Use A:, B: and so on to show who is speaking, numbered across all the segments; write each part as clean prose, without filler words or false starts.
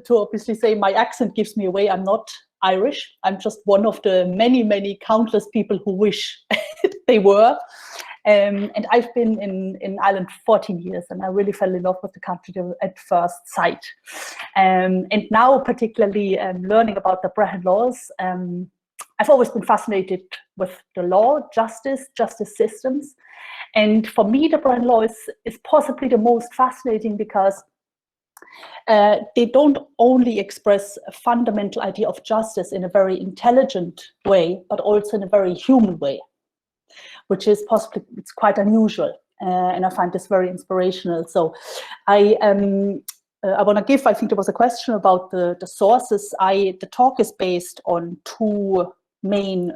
A: to obviously say my accent gives me away. I'm not Irish. I'm just one of the many countless people who wish they were. And I've been in Ireland 14 years, and I really fell in love with the country at first sight. And now, particularly learning about the Brehon Laws, I've always been fascinated with the law, justice systems. And for me, the Brehon Law is possibly the most fascinating because they don't only express a fundamental idea of justice in a very intelligent way, but also in a very human way, which is possibly, it's quite unusual. And I find this very inspirational. So I want to give, I think there was a question about the sources. The talk is based on two main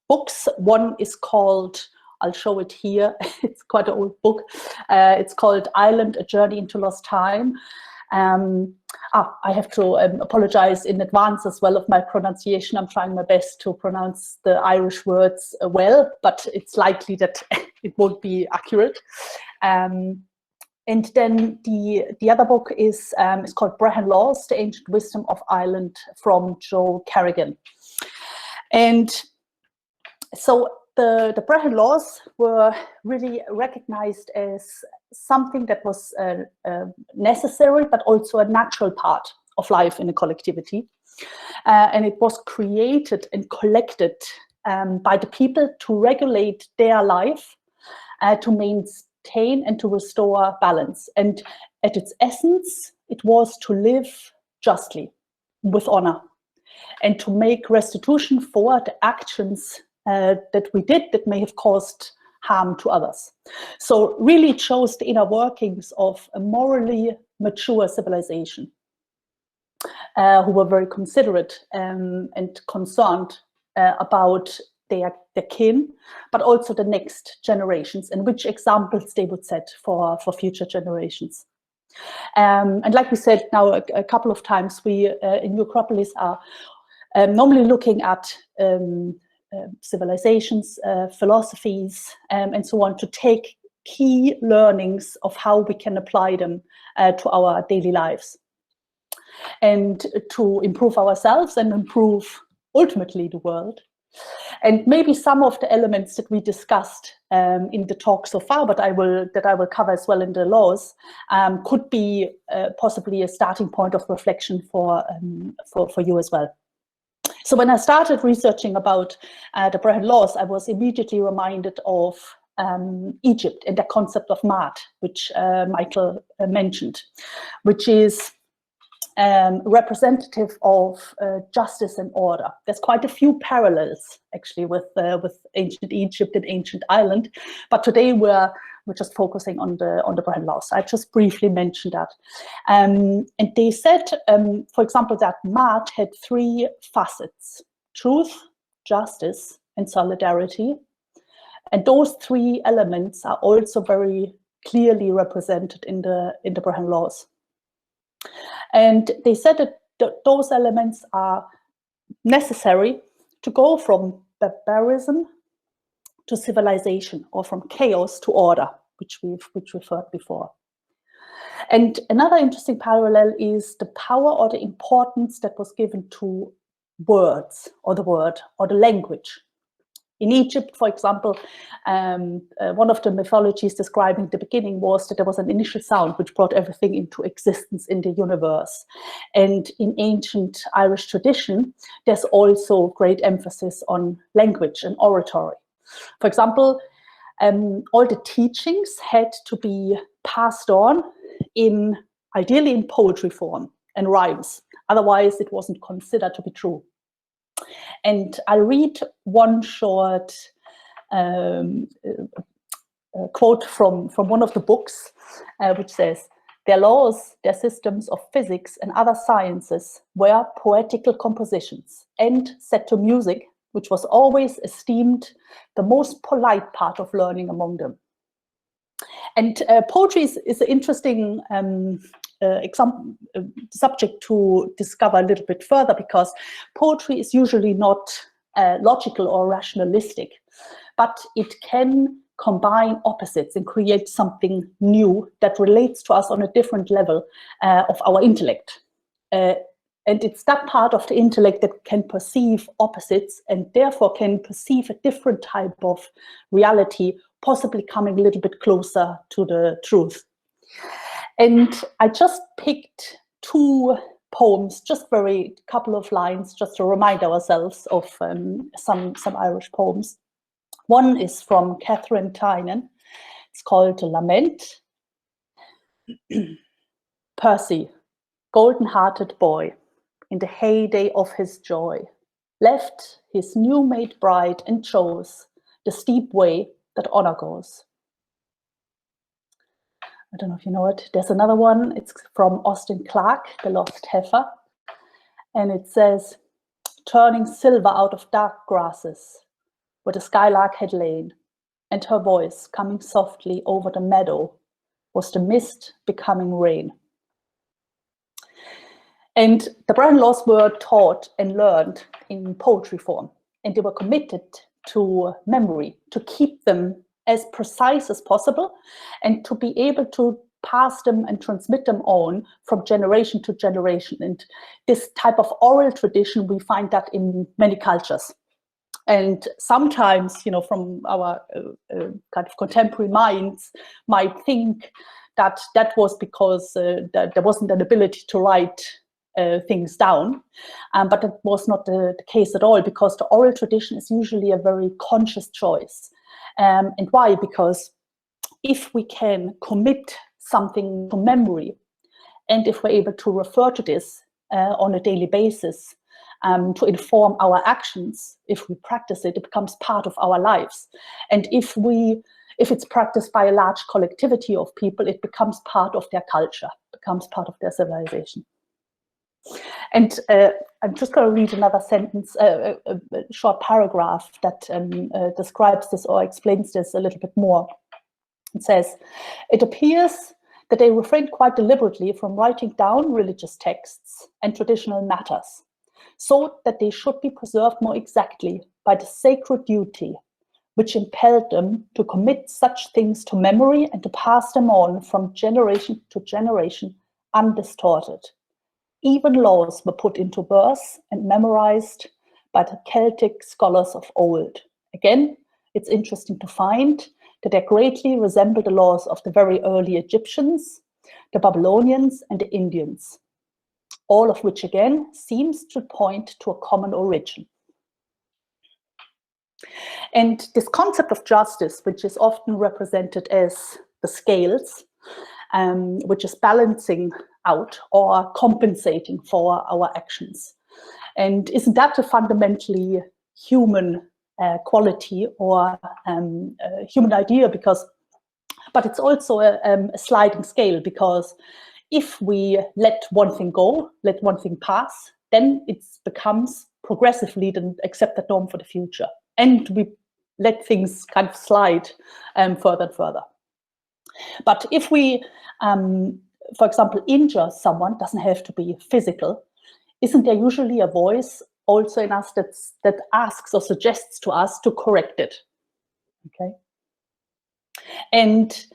A: books. One is called, I'll show it here, it's quite an old book. It's called Ireland, A Journey into Lost Time. I have to apologize in advance as well of my pronunciation. I'm trying my best to pronounce the Irish words well, but it's likely that it won't be accurate. And then the other book is called Brehon Laws, The Ancient Wisdom of Ireland, from Joe Carrigan. And so the Brehon Laws were really recognized as something that was necessary, but also a natural part of life in a collectivity. And it was created and collected by the people to regulate their life, to maintain and to restore balance. And at its essence, it was to live justly, with honor, and to make restitution for the actions that we did that may have caused harm to others. So really it shows the inner workings of a morally mature civilization who were very considerate and concerned about their kin, but also the next generations and which examples they would set for future generations. And like we said now a couple of times, we in Acropolis are normally looking at civilizations, philosophies, and so on, to take key learnings of how we can apply them to our daily lives and to improve ourselves and improve ultimately the world. And maybe some of the elements that we discussed in the talk so far, but I will cover as well in the laws, could be possibly a starting point of reflection for you as well. So when I started researching about the Brehon Laws, I was immediately reminded of Egypt and the concept of Maat, which Michael mentioned, which is representative of justice and order. There's quite a few parallels actually with ancient Egypt and ancient Ireland, but today we're just focusing on the Brehon Laws. I just briefly mentioned that. And they said, for example, that Maat had three facets: truth, justice, and solidarity. And those three elements are also very clearly represented in the Brehon Laws. And they said that those elements are necessary to go from barbarism to civilization, or from chaos to order, which we've heard before. And another interesting parallel is the power or the importance that was given to words, or the word, or the language. In Egypt, for example, one of the mythologies describing the beginning was that there was an initial sound which brought everything into existence in the universe. And in ancient Irish tradition, there's also great emphasis on language and oratory. For example, all the teachings had to be passed on ideally in poetry form and rhymes. Otherwise, it wasn't considered to be true. And I'll read one short quote from one of the books, which says, "Their laws, their systems of physics and other sciences were poetical compositions, and set to music, which was always esteemed the most polite part of learning among them." And poetry is an interesting subject to discover a little bit further, because poetry is usually not logical or rationalistic, but it can combine opposites and create something new that relates to us on a different level of our intellect. and it's that part of the intellect that can perceive opposites and therefore can perceive a different type of reality, possibly coming a little bit closer to the truth. And I just picked 2 poems, just very couple of lines, just to remind ourselves of some Irish poems. One is from Catherine Tynan. It's called Lament. Percy, golden-hearted boy, in the heyday of his joy, left his new-made bride and chose the steep way that honor goes. I don't know if you know it. There's another one. It's from Austin Clarke, The Lost Heifer. And it says, turning silver out of dark grasses, where the skylark had lain, and her voice coming softly over the meadow was the mist becoming rain. And the Brehon Laws were taught and learned in poetry form, and they were committed to memory, to keep them as precise as possible, and to be able to pass them and transmit them on from generation to generation. And this type of oral tradition, we find that in many cultures. And sometimes, you know, from our kind of contemporary minds, might think that that was because that there wasn't an ability to write things down, but that was not the case at all, because the oral tradition is usually a very conscious choice. And why? Because if we can commit something to memory, and if we're able to refer to this on a daily basis, to inform our actions, if we practice it, it becomes part of our lives. And if it's practiced by a large collectivity of people, it becomes part of their culture, becomes part of their civilization. And I'm just going to read another sentence, a short paragraph that describes this or explains this a little bit more. It says, it appears that they refrained quite deliberately from writing down religious texts and traditional matters, so that they should be preserved more exactly by the sacred duty which impelled them to commit such things to memory and to pass them on from generation to generation undistorted. Even laws were put into verse and memorized by the Celtic scholars of old. Again, it's interesting to find that they greatly resemble the laws of the very early Egyptians, the Babylonians, and the Indians, all of which again seems to point to a common origin. And this concept of justice, which is often represented as the scales, which is balancing out or compensating for our actions. And isn't that a fundamentally human quality or human idea? But it's also a sliding scale, because if we let one thing go, let one thing pass, then it becomes progressively the accepted norm for the future. And we let things kind of slide further and further. But if we, for example, injure someone, doesn't have to be physical, isn't there usually a voice also in us that asks or suggests to us to correct it? Okay. And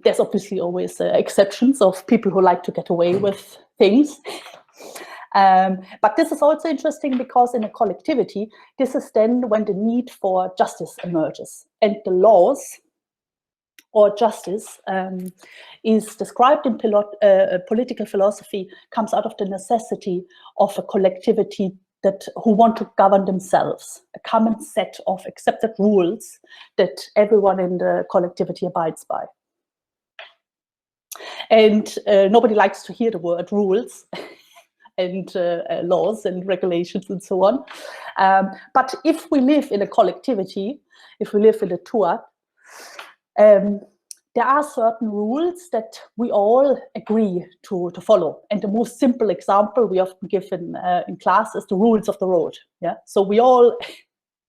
A: there's obviously always exceptions of people who like to get away with things. But this is also interesting because in a collectivity, this is then when the need for justice emerges. And the laws or justice is described in political philosophy, comes out of the necessity of a collectivity who want to govern themselves, a common set of accepted rules that everyone in the collectivity abides by. And nobody likes to hear the word rules and laws and regulations and so on. But if we live in a collectivity, if we live in a Tuat, there are certain rules that we all agree to follow. And the most simple example we often give in class is the rules of the road. Yeah, so we all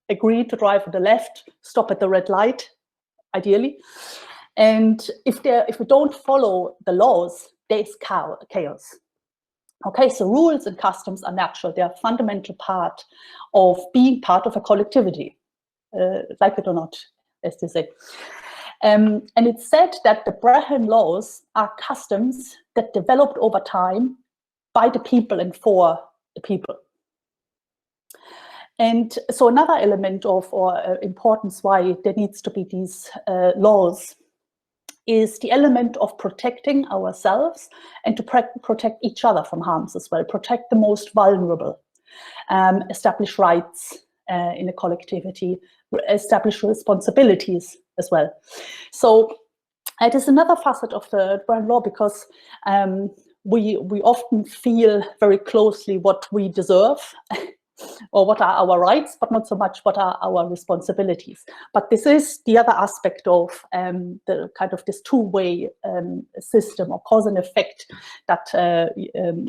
A: agree to drive on the left, stop at the red light, ideally. And if we don't follow the laws, there's chaos. Okay, so rules and customs are natural. They are a fundamental part of being part of a collectivity, like it or not, as they say. And it's said that the Brehon Laws are customs that developed over time by the people and for the people. And so another element of or importance why there needs to be these laws is the element of protecting ourselves and to protect each other from harms as well, protect the most vulnerable, establish rights in a collectivity, establish responsibilities as well. So it is another facet of the Brehon Law, because we often feel very closely what we deserve or what are our rights, but not so much what are our responsibilities. But this is the other aspect of the kind of this two-way system or cause and effect that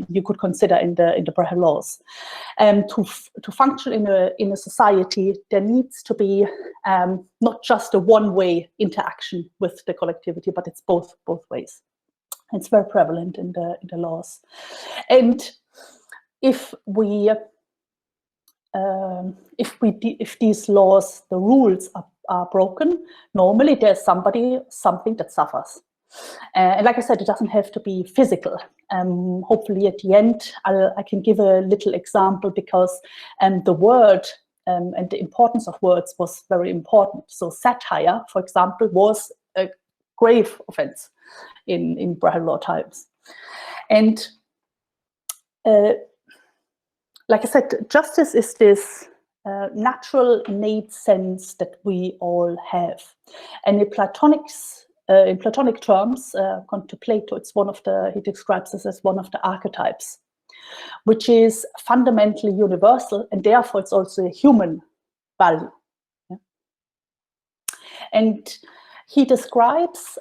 A: you could consider in the Brehon Laws. To function in a society, there needs to be not just a one-way interaction with the collectivity, but it's both ways. It's very prevalent in the laws. And if these laws, the rules are broken, normally there's something that suffers. And like I said, it doesn't have to be physical. Hopefully at the end, I can give a little example, because the word and the importance of words was very important. So satire, for example, was a grave offense in Brehon Law times. And like I said, justice is this natural, innate sense that we all have. And in Platonic terms, to Plato, it's he describes this as one of the archetypes, which is fundamentally universal, and therefore it's also a human value. Yeah? And he describes,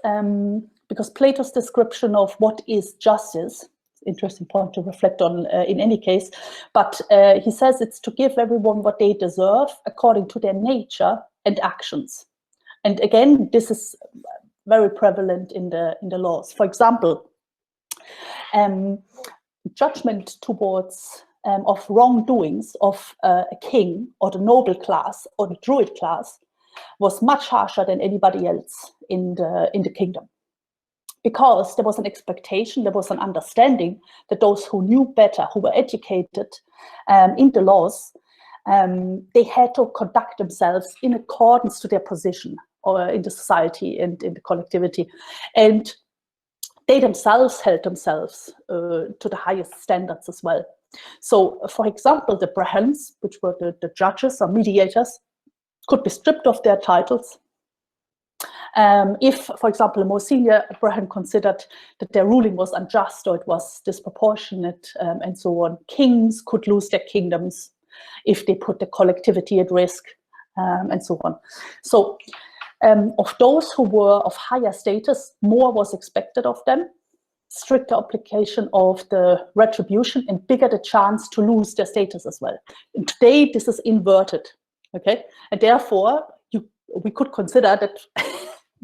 A: because Plato's description of what is justice, interesting point to reflect on in any case, but he says it's to give everyone what they deserve according to their nature and actions. And again, this is very prevalent in the laws. For example, judgment towards of wrongdoings of a king or the noble class or the druid class was much harsher than anybody else in the kingdom. Because there was an expectation, there was an understanding that those who knew better, who were educated in the laws, they had to conduct themselves in accordance to their position or in the society and in the collectivity. And they themselves held themselves to the highest standards as well. So, for example, the Brehons, which were the judges or mediators, could be stripped of their titles. If, for example, a more senior Brehon considered that their ruling was unjust or it was disproportionate and so on, kings could lose their kingdoms if they put the collectivity at risk and so on. So of those who were of higher status, more was expected of them, stricter application of the retribution, and bigger the chance to lose their status as well. And today, this is inverted, okay? And therefore, we could consider that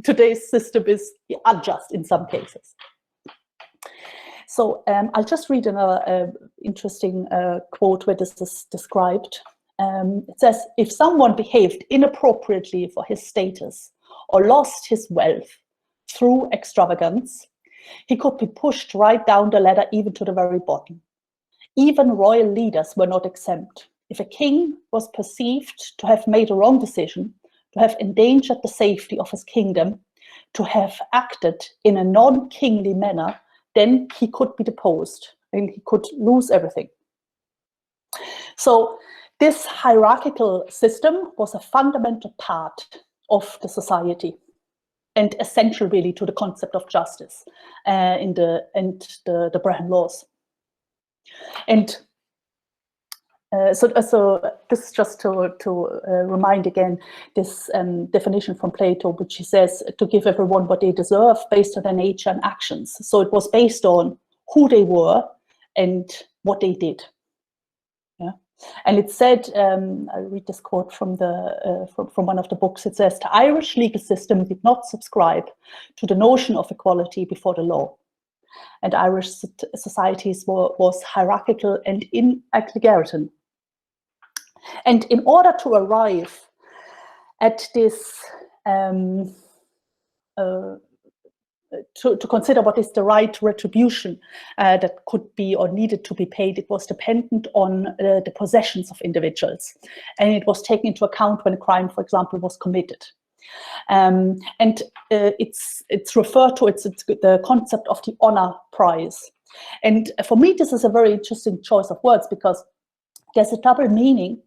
A: today's system is unjust in some cases. So I'll just read another interesting quote where this is described. It says, if someone behaved inappropriately for his status or lost his wealth through extravagance, he could be pushed right down the ladder, even to the very bottom. Even royal leaders were not exempt. If a king was perceived to have made a wrong decision, to have endangered the safety of his kingdom, to have acted in a non-kingly manner, then he could be deposed and he could lose everything. So this hierarchical system was a fundamental part of the society and essential really to the concept of justice in the Brehon Laws. And so this is just to remind again this definition from Plato, which he says to give everyone what they deserve based on their nature and actions. So it was based on who they were and what they did. Yeah, and it said, I'll read this quote from from one of the books. It says, the Irish legal system did not subscribe to the notion of equality before the law. And Irish societies was hierarchical and egalitarian. And in order to arrive at this to consider what is the right retribution that could be or needed to be paid. It was dependent on the possessions of individuals, and it was taken into account when a crime, for example, was committed. It's referred to, it's the concept of the honor prize. And for me, this is a very interesting choice of words, because there's a double meaning,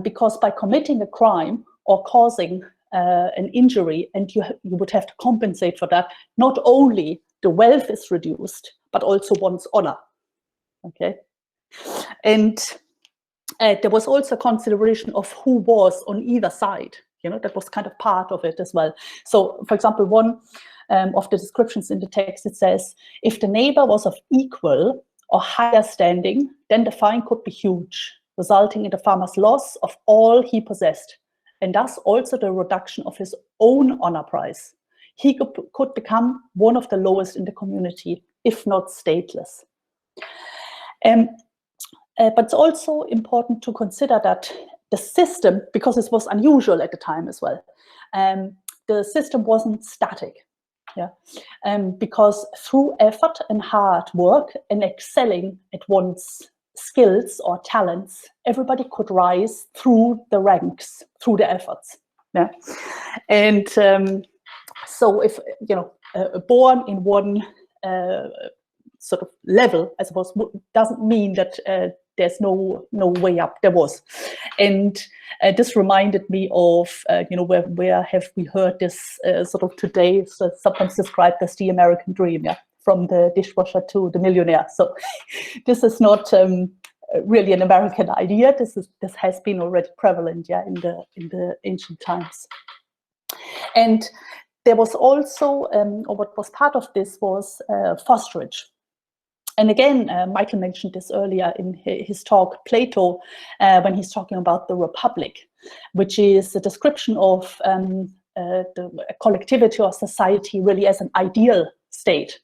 A: because by committing a crime or causing an injury, and you would have to compensate for that, not only the wealth is reduced, but also one's honor. Okay, and there was also consideration of who was on either side. You know, that was kind of part of it as well. So, for example, one of the descriptions in the text, it says, if the neighbor was of equal or higher standing, then the fine could be huge, resulting in the farmer's loss of all he possessed, and thus also the reduction of his own honor prize. He could become one of the lowest in the community, if not stateless. But it's also important to consider that the system, because it was unusual at the time as well, the system wasn't static. Yeah, because through effort and hard work and excelling at one's skills or talents, everybody could rise through the ranks, through the efforts. Yeah, and so if born in one sort of level, I suppose, doesn't mean that there's no way up. There was, and this reminded me of where have we heard this sort of today? So sometimes described as the American dream, yeah, from the dishwasher to the millionaire. So this is not really an American idea. This has been already prevalent, yeah, in the ancient times. And there was also, or what was part of this was fosterage. And again, Michael mentioned this earlier in his talk, Plato, when he's talking about the Republic, which is a description of the collectivity or society really as an ideal state.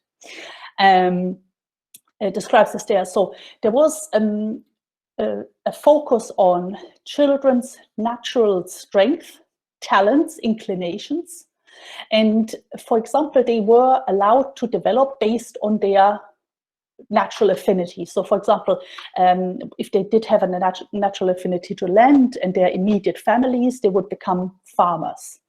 A: It describes this there. So there was a focus on children's natural strength, talents, inclinations. And for example, they were allowed to develop based on their natural affinity. So for example, if they did have a natural affinity to land and their immediate families, they would become farmers.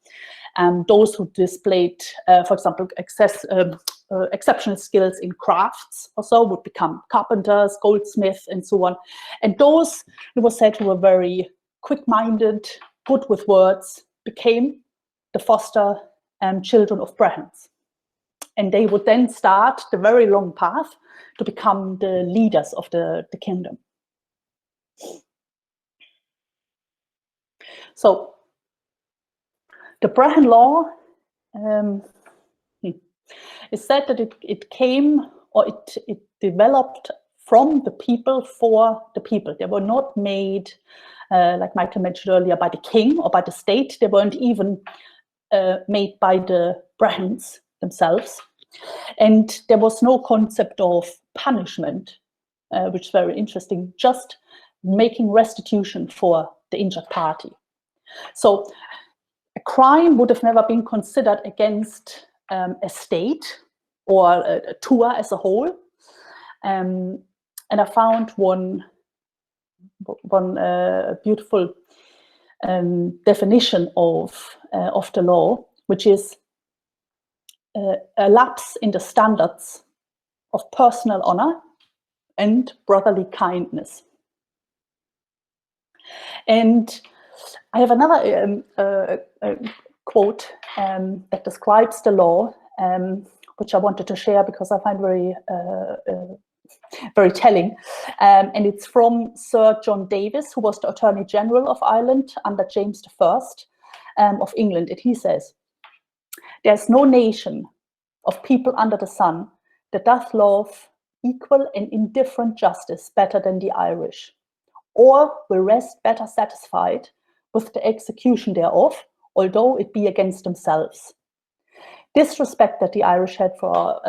A: Those who displayed, for example, exceptional skills in crafts or so would become carpenters, goldsmiths, and so on. And those, it was said, who were very quick-minded, good with words, became the foster children of Brehons. And they would then start the very long path to become the leaders of the kingdom. So the Brehon Law is said that it came, or it developed from the people for the people. They were not made, like Michael mentioned earlier, by the king or by the state. They weren't even made by the Brehons themselves. And there was no concept of punishment, which is very interesting, just making restitution for the injured party. So a crime would have never been considered against a state or a tour as a whole. And I found one beautiful definition of the law, which is a lapse in the standards of personal honor and brotherly kindness. And I have another quote that describes the law, which I wanted to share because I find very telling. And it's from Sir John Davis, who was the Attorney General of Ireland under James I of England. And he says, "There's no nation of people under the sun that doth love equal and indifferent justice better than the Irish, or will rest better satisfied with the execution thereof, although it be against themselves." This respect that the Irish had for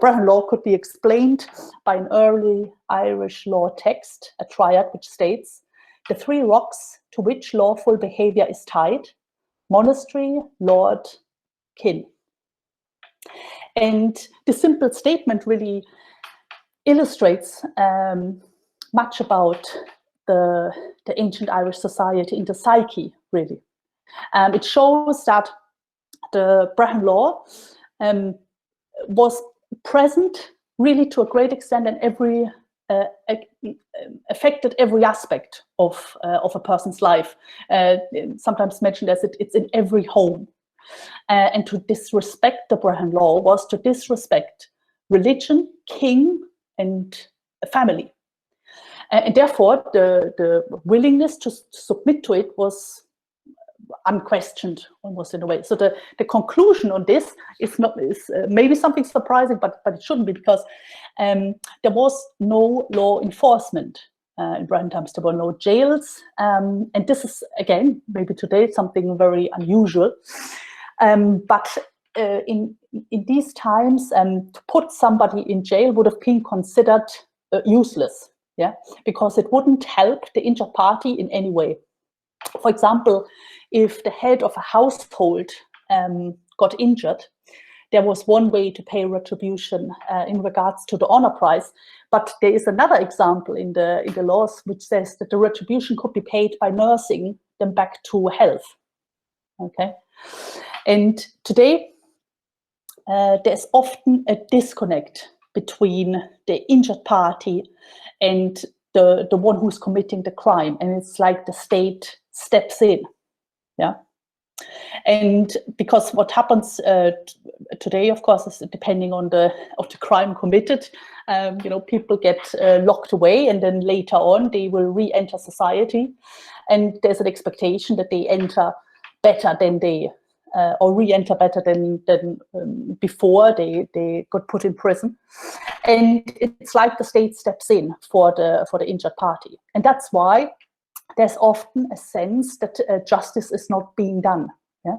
A: Brehon law could be explained by an early Irish law text, a triad, which states, "The three rocks to which lawful behavior is tied, monastery, lord, kin." And the simple statement really illustrates much about the ancient Irish society in the psyche, really. It shows that the Brehon Law was present really to a great extent in every affected every aspect of a person's life. Sometimes mentioned as it's in every home. And to disrespect the Brehon Law was to disrespect religion, king, and family. And therefore, the willingness to submit to it was unquestioned, almost in a way. So the conclusion on this is maybe something surprising, but it shouldn't be, because there was no law enforcement in Brehon times. There were no jails, and this is, again, maybe today something very unusual. But in these times, to put somebody in jail would have been considered useless, yeah, because it wouldn't help the injured party in any way. For example, if the head of a household got injured, there was one way to pay retribution in regards to the honor prize. But there is another example in the laws which says that the retribution could be paid by nursing them back to health. Okay, and today there's often a disconnect between the injured party and the one who's committing the crime, and it's like the state steps in, yeah. And because what happens today, of course, is depending on the crime committed. You know, people get locked away, and then later on they will re-enter society, and there's an expectation that they enter better than they or re-enter better than before they got put in prison. And it's like the state steps in for the injured party, and that's why there's often a sense that justice is not being done. Yeah,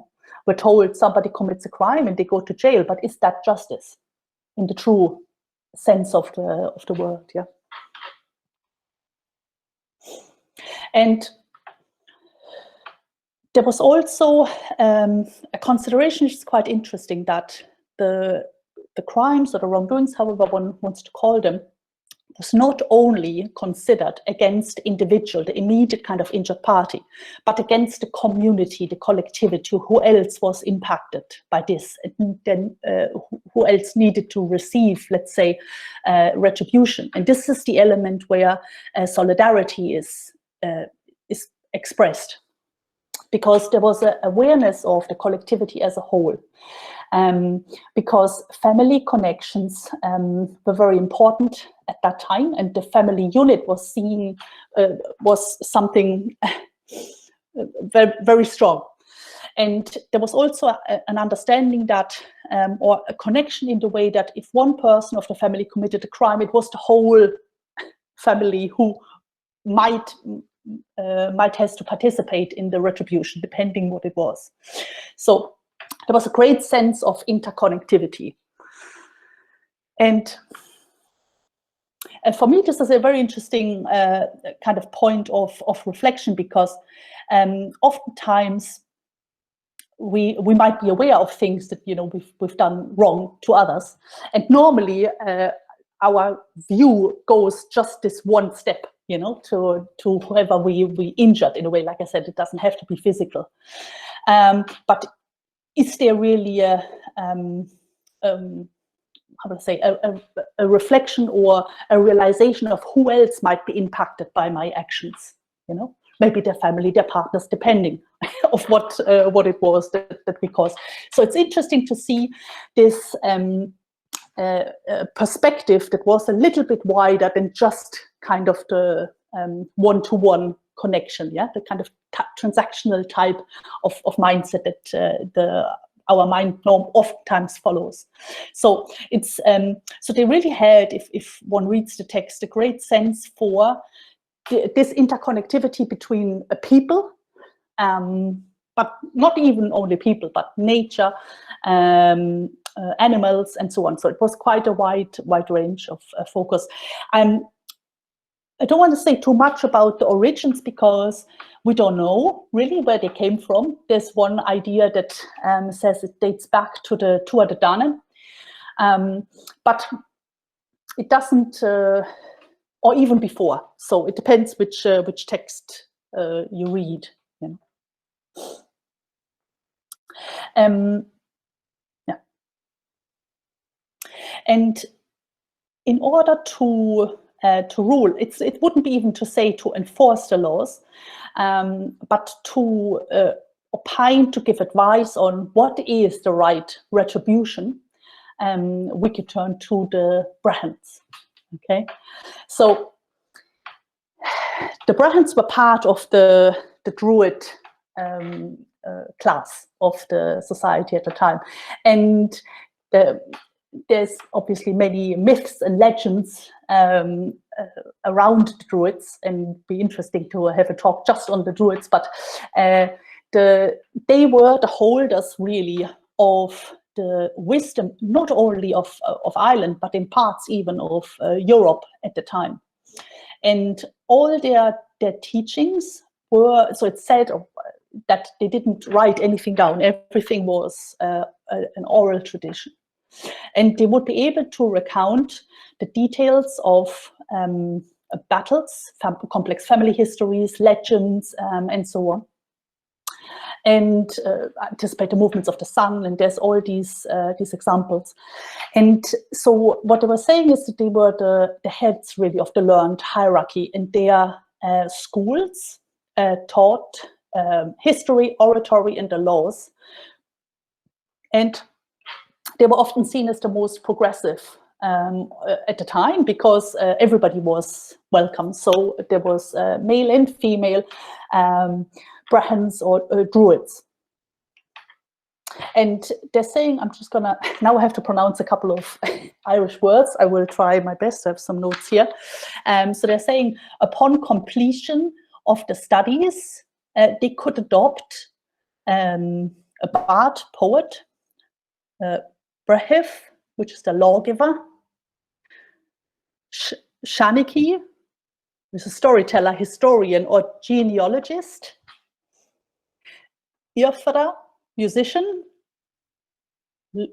A: we're told somebody commits a crime and they go to jail, but is that justice in the true sense of the word? Yeah, and there was also a consideration which is quite interesting, that the crimes or the wrongdoings, however one wants to call them, was not only considered against the individual, the immediate kind of injured party, but against the community, the collectivity, who else was impacted by this, and then who else needed to receive, let's say, retribution. And this is the element where solidarity is expressed, because there was an awareness of the collectivity as a whole. Because family connections were very important at that time, and the family unit was seen was something very, very strong. And there was also an understanding that, or a connection in the way that if one person of the family committed a crime, it was the whole family who might has to participate in the retribution, depending what it was. So there was a great sense of interconnectivity. And for me, this is a very interesting kind of point of reflection, because oftentimes we might be aware of things that, you know, we've done wrong to others, and normally our view goes just this one step, you know, to whoever we injured in a way. Like I said, it doesn't have to be physical, but is there really a how do I say, a reflection or a realization of who else might be impacted by my actions? You know, maybe their family, their partners, depending of what it was that we caused. So it's interesting to see this perspective that was a little bit wider than just kind of the one-to-one connection, yeah, the kind of transactional type of mindset that our mind norm oftentimes follows. So it's so they really had, if one reads the text, a great sense for this interconnectivity between people, but not even only people, but nature, animals, and so on. So it was quite a wide range of focus. I don't want to say too much about the origins, because we don't know really where they came from. There's one idea that says it dates back to the Tuatha De Danann, But it doesn't, or even before. So it depends which text you read. You know. Yeah. And in order to rule, it wouldn't be even to say to enforce the laws, but to opine, to give advice on what is the right retribution. We could turn to the Brehons. Okay, so the Brehons were part of the Druid class of the society at the time, and there's obviously many myths and legends around the Druids, and be interesting to have a talk just on the Druids. But they were the holders really of the wisdom, not only of Ireland, but in parts even of Europe at the time. And all their teachings were, so it's said that they didn't write anything down. Everything was an oral tradition. And they would be able to recount the details of battles, complex family histories, legends, and so on. And anticipate the movements of the sun, and there's all these examples. And so what they were saying is that they were the heads really of the learned hierarchy, and their schools taught history, oratory, and the laws. And they were often seen as the most progressive at the time, because everybody was welcome. So there was male and female Brehons or Druids. And they're saying, I'm just gonna, now I have to pronounce a couple of Irish words. I will try my best. I have some notes here. So they're saying, upon completion of the studies, they could adopt a bard, poet, Brehif, which is the lawgiver, Shaniki, which is a storyteller, historian, or genealogist, Iofara, musician,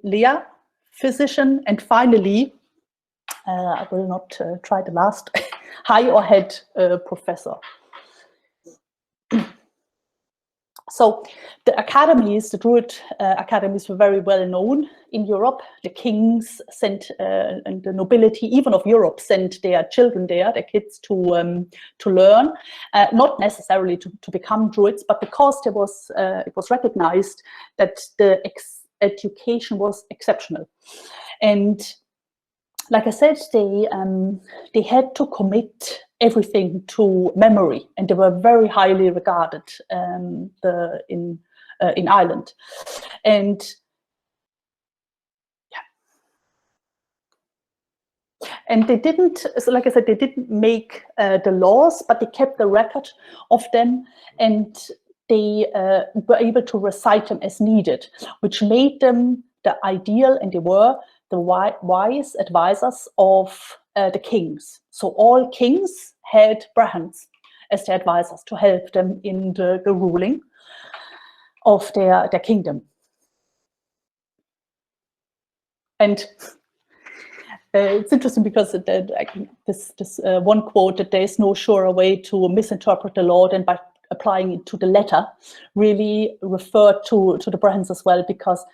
A: Leah, physician, and finally, I will not try the last, high or head professor. So the academies, the Druid academies, were very well known in Europe. The kings sent, and the nobility, even of Europe, sent their children there, their kids, to learn, not necessarily to become Druids, but because there was it was recognized that the education was exceptional. And like I said, they had to commit everything to memory, and they were very highly regarded in Ireland. And yeah, and they didn't, so like I said, they didn't make the laws, but they kept the record of them, and they were able to recite them as needed, which made them the ideal, and they were the wise advisors of the kings. So all kings had Brehons as their advisors to help them in the ruling of their kingdom. And it's interesting because this one quote, that there is no surer way to misinterpret the law than by applying it to the letter, really referred to the Brehons as well, because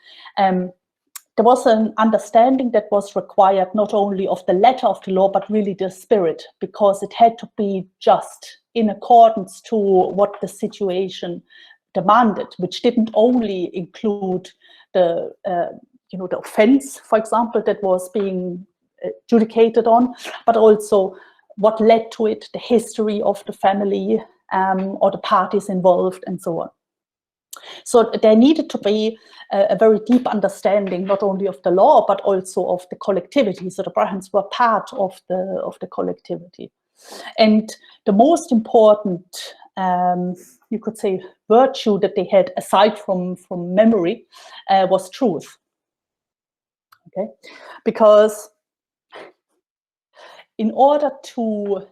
A: there was an understanding that was required not only of the letter of the law, but really the spirit, because it had to be just in accordance to what the situation demanded, which didn't only include the the offense, for example, that was being adjudicated on, but also what led to it, the history of the family or the parties involved, and so on. So there needed to be a very deep understanding, not only of the law, but also of the collectivity. So the Brehons were part of the collectivity. And the most important, you could say, virtue that they had, aside from memory, was truth. Okay, because in order to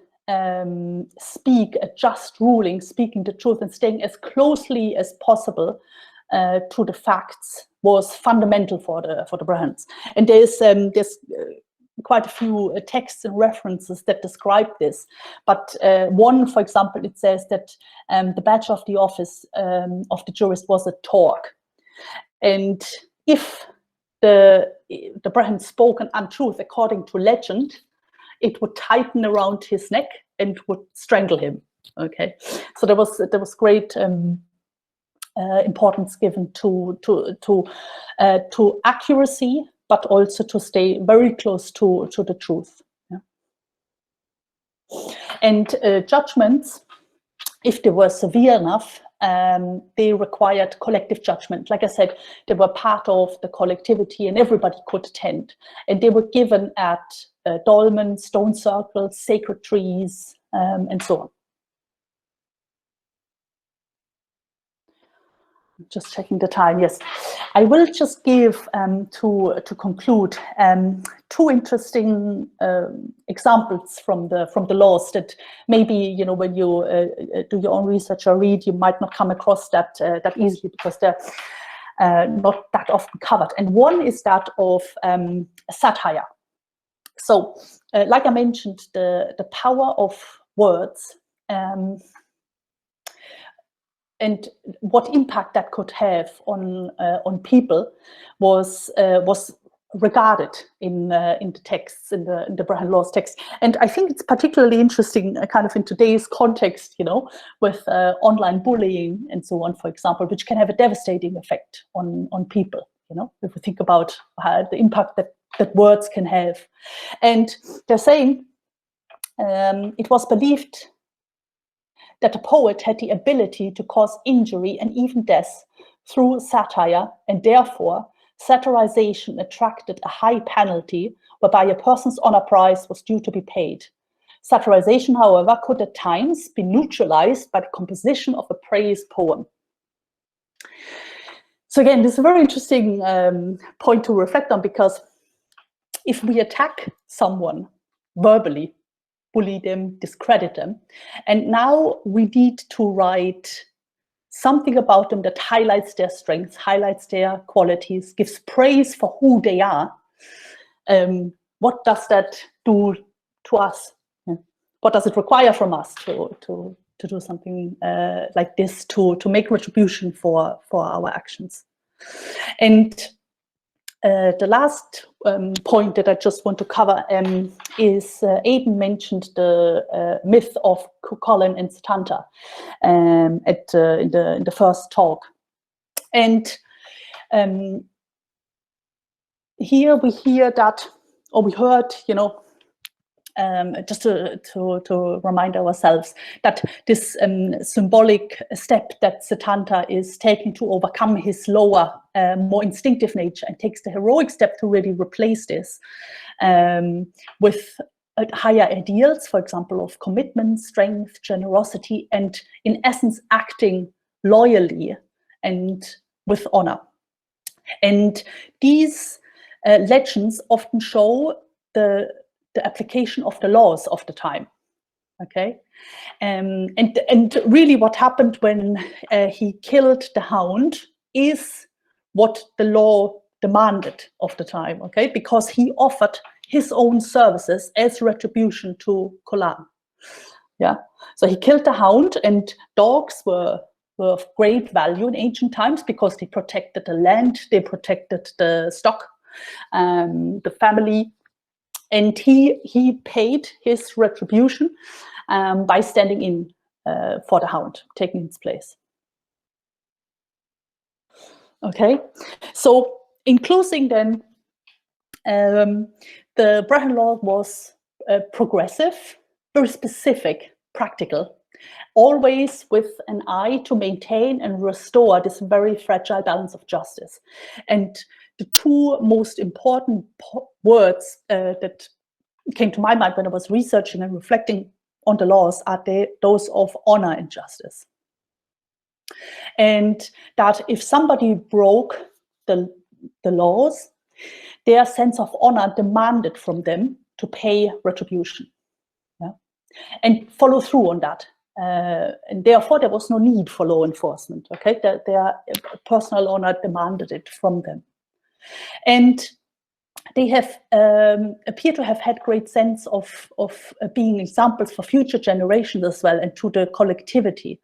A: speak a just ruling, speaking the truth and staying as closely as possible to the facts was fundamental for the Brehons. And there's quite a few texts and references that describe this. But one, for example, it says that the badge of the office of the jurist was a torque. And if the Brehon spoke an untruth according to legend, it would tighten around his neck and would strangle him. Okay, so there was great importance given to accuracy, but also to stay very close to the truth. Yeah. And judgments, if they were severe enough, they required collective judgment. Like I said, they were part of the collectivity and everybody could attend. And they were given at dolmens, stone circles, sacred trees, and so on. Just checking the time. Yes, I will just give to conclude two interesting examples from the laws that maybe when you do your own research or read, you might not come across that easily because they're not that often covered. And one is that of satire. So, like I mentioned, the power of words. And what impact that could have on people was regarded in the texts, in the Brehon Laws text. And I think it's particularly interesting kind of in today's context, with online bullying and so on, for example, which can have a devastating effect on people, if we think about the impact that words can have. And they're saying it was believed that a poet had the ability to cause injury and even death through satire, and therefore satirization attracted a high penalty whereby a person's honor price was due to be paid. Satirization, however, could at times be neutralized by the composition of a praise poem. So again, this is a very interesting point to reflect on, because if we attack someone verbally, bully them, discredit them, and now we need to write something about them that highlights their strengths, highlights their qualities, gives praise for who they are. What does that do to us? What does it require from us to do something like this, to make retribution for our actions? And the last point that I just want to cover is Aidan mentioned the myth of Cuchulainn and Setanta in the first talk, and here we hear that, or we heard, just to remind ourselves that this symbolic step that Setanta is taking to overcome his lower, more instinctive nature, and takes the heroic step to really replace this with higher ideals, for example, of commitment, strength, generosity, and in essence, acting loyally and with honor. And these legends often show the application of the laws of the time, okay? And really what happened when he killed the hound is what the law demanded of the time, okay? Because he offered his own services as retribution to Cuchulainn. Yeah, so he killed the hound, and dogs were of great value in ancient times because they protected the land, they protected the stock, the family. And he paid his retribution by standing in for the hound, taking its place. Okay, so in closing then, the Brehon Law was progressive, very specific, practical, always with an eye to maintain and restore this very fragile balance of justice. And the two most important words that came to my mind when I was researching and reflecting on the laws are those of honor and justice. And that if somebody broke the laws, their sense of honor demanded from them to pay retribution, yeah? And follow through on that. and therefore there was no need for law enforcement. Okay, their personal honor demanded it from them, and they have appear to have had great sense of being examples for future generations as well, and to the collectivity.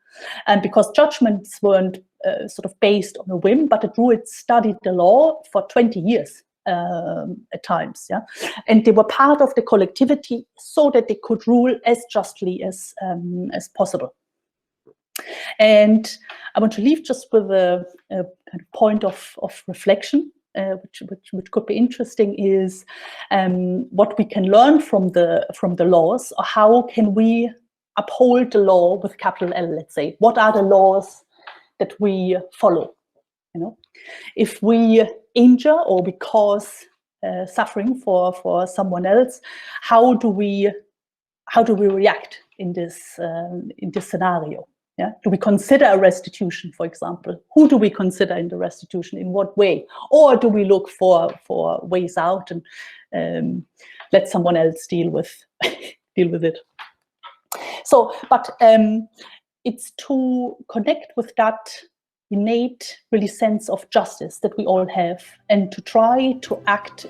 A: And because judgments weren't sort of based on a whim, but the Druids studied the law for 20 years at times, yeah, and they were part of the collectivity so that they could rule as justly as possible. And I want to leave just with a kind of point of reflection. Which could be interesting is what we can learn from the laws, or how can we uphold the law with capital L, let's say. What are the laws that we follow? You know, if we injure or we cause suffering for someone else, how do we react in this scenario? Yeah? Do we consider a restitution, for example? Who do we consider in the restitution? In what way? Or do we look for ways out and let someone else deal with it? So, but it's to connect with that innate, really, sense of justice that we all have, and to try to act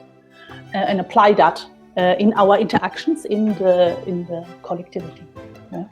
A: and apply that in our interactions in the collectivity. Yeah?